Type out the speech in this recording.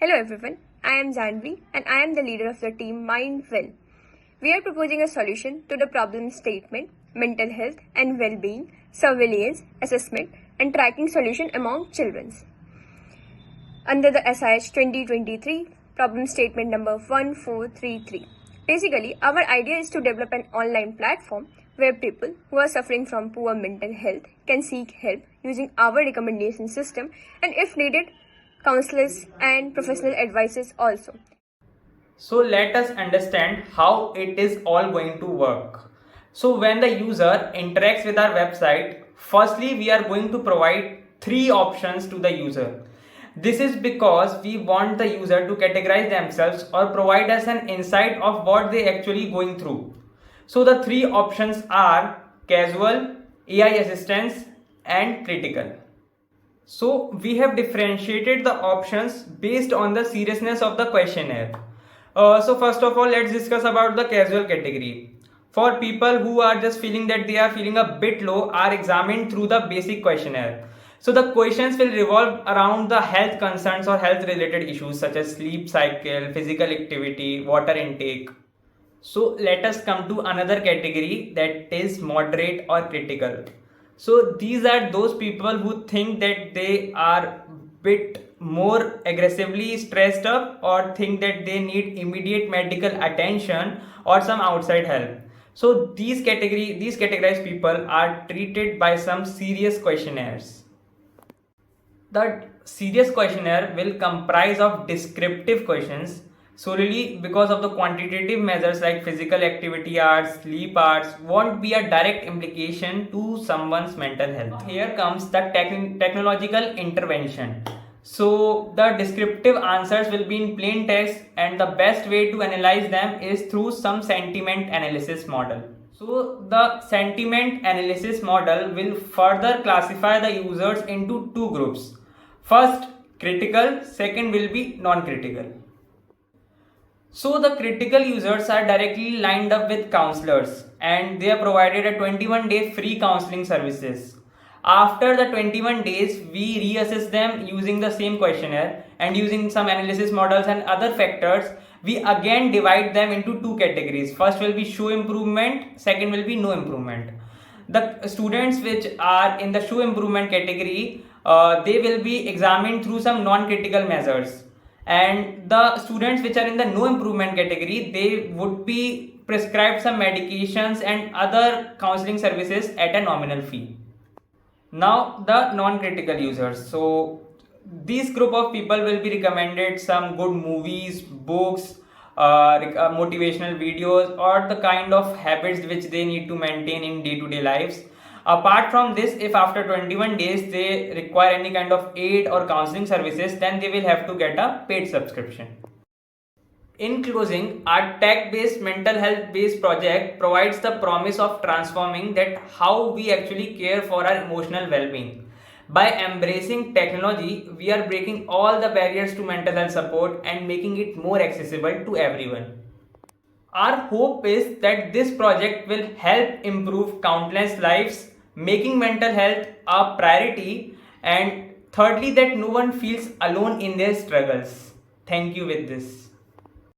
Hello everyone, I am Janvi and I am the leader of the team Mindwell. We are proposing a solution to the problem statement, mental health and well-being, surveillance, assessment and tracking solution among children. Under the SIH 2023, problem statement number 1433. Basically, our idea is to develop an online platform where people who are suffering from poor mental health can seek help using our recommendation system and if needed, counselors and professional advices also. So let us understand how it is all going to work. So when the user interacts with our website, firstly we are going to provide three options to the user. This is because we want the user to categorize themselves or provide us an insight of what they actually going through. So the three options are casual, AI assistance and critical. So we have differentiated the options based on the seriousness of the questionnaire. So first of all, let's discuss about the casual category. For people who are just feeling that they are feeling a bit low are examined through the basic questionnaire. So the questions will revolve around the health concerns or health related issues such as sleep cycle, physical activity, water intake. So let us come to another category that is moderate or critical. So these are those people who think that they are bit more aggressively stressed up or think that they need immediate medical attention or some outside help. So these categorized people are treated by some serious questionnaires. The serious questionnaire will comprise of descriptive questions solely because of the quantitative measures like physical activity hours, sleep hours won't be a direct implication to someone's mental health. Here comes the technological intervention. So the descriptive answers will be in plain text and the best way to analyze them is through some sentiment analysis model. So the sentiment analysis model will further classify the users into two groups. First, critical, second will be non-critical. So the critical users are directly lined up with counselors and they are provided a 21-day free counseling services. After the 21 days, we reassess them using the same questionnaire and using some analysis models and other factors, we again divide them into two categories. First will be show improvement, second will be no improvement. The students which are in the show improvement category, they will be examined through some non-critical measures. And the students which are in the no improvement category, they would be prescribed some medications and other counseling services at a nominal fee. Now the non-critical users. So this group of people will be recommended some good movies, books, motivational videos or the kind of habits which they need to maintain in day-to-day lives. Apart from this, if after 21 days they require any kind of aid or counseling services, then they will have to get a paid subscription. In closing, our tech-based mental health-based project provides the promise of transforming that how we actually care for our emotional well-being. By embracing technology, we are breaking all the barriers to mental health support and making it more accessible to everyone. Our hope is that this project will help improve countless lives, making mental health a priority, and thirdly, that no one feels alone in their struggles. Thank you with this.